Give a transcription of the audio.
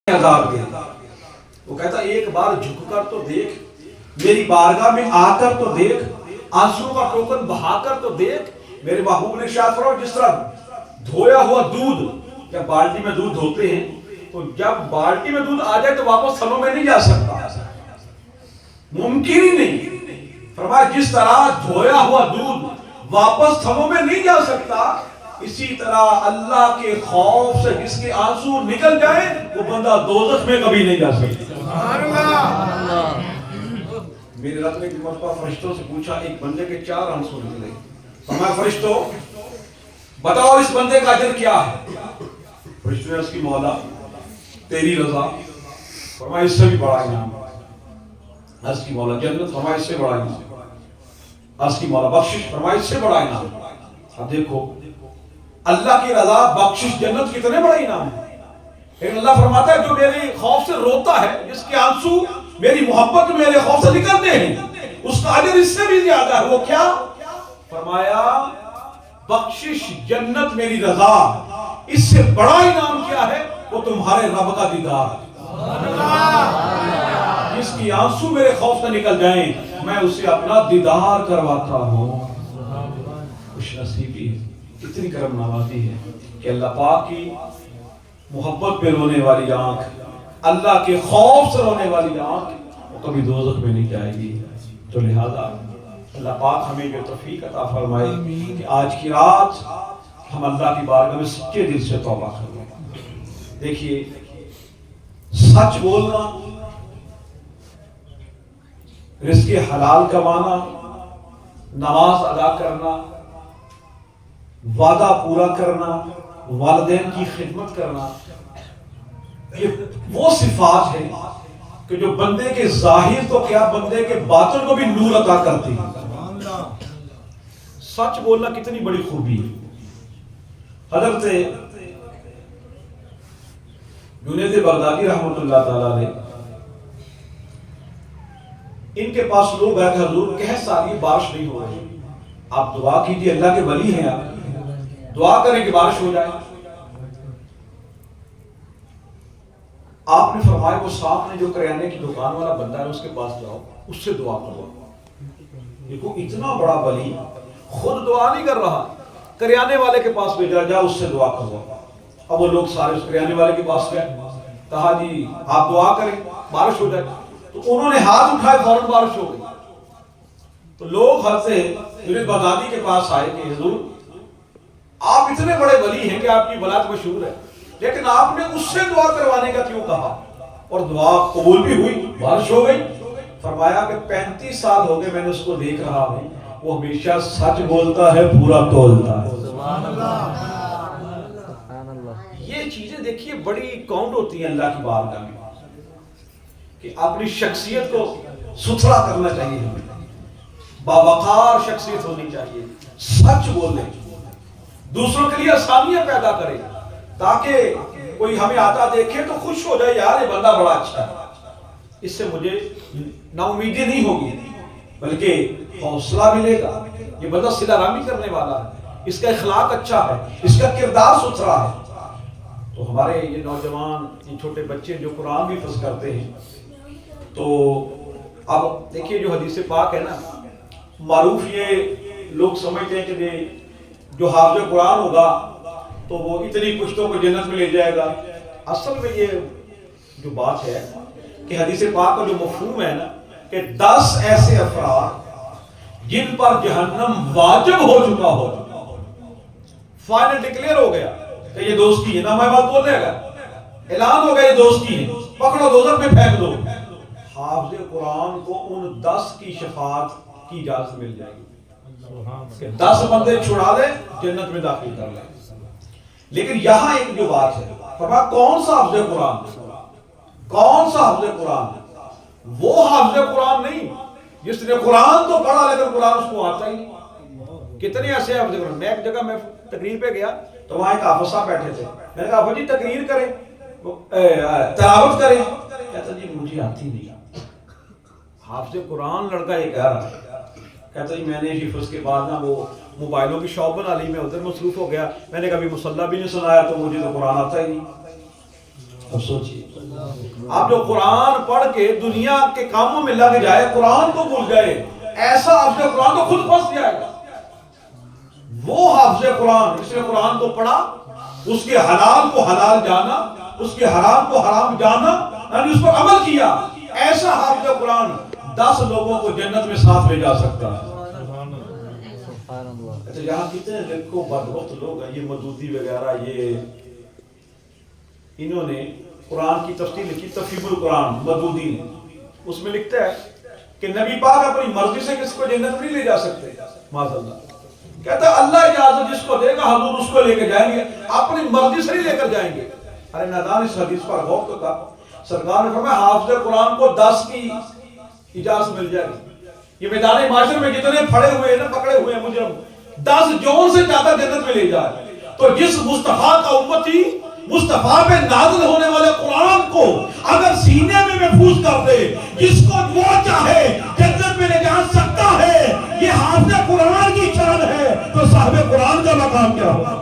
عذاب دے. وہ کہتا ایک بار جھک کر تو دیکھ, میری بارگاہ میں آ کر تو دیکھ, آنسو کا ٹوکن بہا کر تو دیکھ. میرے محبوب نے ارشاد فرمایا جس طرح دھویا ہوا دودھ, جب بالٹی میں دودھ دھوتے ہیں تو جب بالٹی میں دودھ آ جائے تو واپس تھنوں میں نہیں جا سکتا, ممکن ہی نہیں. فرمایا جس طرح دھویا ہوا دودھ واپس تھنوں میں نہیں جا سکتا, اسی طرح اللہ کے خوف سے جس کے آنسو نکل جائیں وہ بندہ دوزخ میں کبھی نہیں جا سکتا. میرے رب نے ایک مرتبہ فرشتوں سے پوچھا ایک بندے کے 4 آنسو نکلے, فرمایا فرشتوں بتاؤ اس بندے کا اجر کیا ہے؟ فرشتوں نے اس کی مولا تیری رضا. فرمایا اس سے بھی بڑا انعام. اس کی مولا جنت. فرمایا اس سے بڑا انعام. اس کی مولا بخشش. فرمایا اس سے بڑا انعام. اب دیکھو اللہ کی رضا بخشش جنت کتنے بڑے انعام ہے. لیکن اللہ فرماتا ہے جو میرے خوف سے روتا ہے, جس کے آنسو میری محبت میرے خوف سے نکلتے ہیں, اس کا اجر اس سے بھی زیادہ ہے. وہ کیا؟ فرمایا بخشش جنت میری رضا, اس سے بڑا انعام کیا ہے؟ وہ تمہارے رب کا دیدار. جس کی آنسو میرے خوف سے نکل جائیں میں اسے اپنا دیدار کرواتا ہوں. خوش نصیبی اتنی کرم نوازی ہے کہ اللہ پاک کی محبت پہ رونے والی آنکھ, اللہ کے خوف سے رونے والی آنکھ, وہ کبھی دوزخ میں نہیں جائے گی. تو لہذا اللہ پاک ہمیں جو توفیق عطا فرمائے کہ آج کی رات ہم اللہ کی بارگاہ میں سچے دل سے توبہ کریں. دیکھیے سچ بولنا, رزق حلال کمانا, نماز ادا کرنا, وعدہ پورا کرنا, والدین کی خدمت کرنا, یہ وہ صفات ہے کہ جو بندے کے ظاہر تو کیا بندے کے باطن کو بھی نور عطا کرتی ہے. سچ بولنا کتنی بڑی خوبی ہے. حضرت جنید بغدادی رحمۃ اللہ تعالی نے, ان کے پاس لوگ آئے حضور کہہ ساری بارش نہیں ہو رہی, آپ دعا کیجیے, اللہ کے ولی ہیں آپ, دعا کریں کہ بارش ہو جائے. آپ نے فرمایا وہ سامنے جو کریانے کی دکان والا بندہ ہے اس کے پاس جاؤ, اس سے دعا کرو. دیکھو اتنا بڑا ولی خود دعا نہیں کر رہا, کریانے والے کے پاس بھیجا, جاؤ اس سے دعا کرو. اب وہ لوگ سارے اس کریانے والے کے پاس گئے, کہا جی آپ دعا کریں بارش ہو جائے. تو انہوں نے ہاتھ اٹھائے, فوراً بارش ہو گئی. تو لوگ حضرت جنید بغدادی کے پاس آئے کہ حضور آپ اتنے بڑے ولی ہیں کہ آپ کی ولایت مشہور ہے, لیکن آپ نے اس سے دعا کروانے کا کیوں کہا؟ اور دعا قبول بھی ہوئی, بارش ہو گئی. فرمایا کہ 35 سال ہو گئے میں نے اس کو دیکھ رہا ہوں, وہ ہمیشہ سچ بولتا ہے, پورا تولتا ہے. یہ چیزیں دیکھیے بڑی کاؤنٹ ہوتی ہیں اللہ کی بارگاہ میں, کہ اپنی شخصیت کو ستھرا کرنا چاہیے, باوقار شخصیت ہونی چاہیے, سچ بولے, دوسروں کے لیے آسانیاں پیدا کرے, تاکہ کوئی ہمیں آتا دیکھے تو خوش ہو جائے, یار یہ بندہ بڑا اچھا ہے, اس سے مجھے نا امیدی نہیں ہوگی بلکہ حوصلہ ملے گا. یہ بندہ صلہ رحمی کرنے والا ہے, اس کا اخلاق اچھا ہے, اس کا کردار ستھرا ہے. تو ہمارے یہ نوجوان, یہ چھوٹے بچے جو قرآن بھی حفظ کرتے ہیں, تو اب دیکھیے جو حدیث پاک ہے نا, معروف یہ لوگ سمجھتے ہیں کہ جو حافظ قرآن ہوگا تو وہ اتنی پشتوں کو جنت میں لے جائے گا. اصل میں یہ جو بات ہے کہ حدیث پاک کا جو مفہوم ہے نا, کہ 10 ایسے افراد جن پر جہنم واجب ہو چکا ہو, فائنل ڈکلیئر ہو گیا کہ یہ دوستی ہے, نا میں بات بولنے گا, اعلان ہو گیا یہ دوستی ہے, پکڑو دوزخ میں پھینک دو. حافظ قرآن کو ان 10 کی شفاعت کی اجازت مل جائے گی کہ 10 بندے چھڑا لے, جنت میں داخل کر لیں. لیکن یہاں ایک جو بات ہے, فرمایا کون سا حافظ قرآن, کون سا حافظ قرآن؟ وہ حافظ قرآن نہیں جس نے قرآن تو پڑھا لیکن قرآن اس کو آتا ہی نہیں. کتنے ایسے حافظ قرآن. میں ایک جگہ میں تقریر پہ گیا تو وہاں ایک حافظ صاحب بیٹھے تھے, میں نے کہا جی تقریر کریں, تلاوت کریں. کہتا جی مجھے آتی نہیں. حافظ قرآن لڑکا یہ کہہ رہا ہے, کہتا جی میں نے حفظ کے بعد نا وہ موبائلوں کی شاپ بنا لی, میں ادھر مصروف ہو گیا, میں نے کبھی مصلی بھی نہیں سنایا تو مجھے تو قرآن آتا ہی نہیں. اب سوچیے آپ جو قرآن پڑھ کے دنیا کے کاموں میں لگ جائے، قرآن کو بھول گئے، ایسا حافظ قرآن تو خود پھنس جائے گا۔ وہ حافظ قرآن جس نے قرآن کو پڑھا، اس کے حلال کو حلال جانا، اس کے حرام کو حرام جانا، یعنی اس پر عمل کیا، ایسا حافظ قرآن 10 لوگوں کو جنت میں ساتھ لے جا سکتا ہے۔ اچھا یہاں کتنے لکھو بدبخت لوگ ہیں، یہ مودودی وغیرہ، یہ انہوں نے قرآن کی تفسیر لکھی تفہیم القرآن مودودی نے، اس میں لکھتا ہے کہ نبی پاک اپنی مرضی سے کس کو جنت نہیں لے جا سکتے، معاذ اللہ۔ کہتا ہے اللہ اجازت جس کو دے گا حضور اس کو لے کے جائیں گے، اپنی مرضی سے نہیں لے کر جائیں گے۔ ارے نادان اس حدیث پر غور تو تھا، سرکار نے فرمایا حافظ قرآن کو 10 کی اجازت مل جائے گی۔ یہ میدان معاشر میں جتنے پھڑے ہوئے ہیں نا، پکڑے ہوئے ہیں مجرم، 10 جون سے زیادہ جنت میں لے جائے۔ تو جس مصطفیٰ کا امتی مصطفیٰ پہ نازل ہونے والے قرآن کو اگر سینے میں محفوظ کر دے، جس کو وہ چاہے جنت میں لے جا سکتا ہے، یہ حافظ قرآن کی شان ہے، تو صاحب قرآن کا مقام کیا ہوگا؟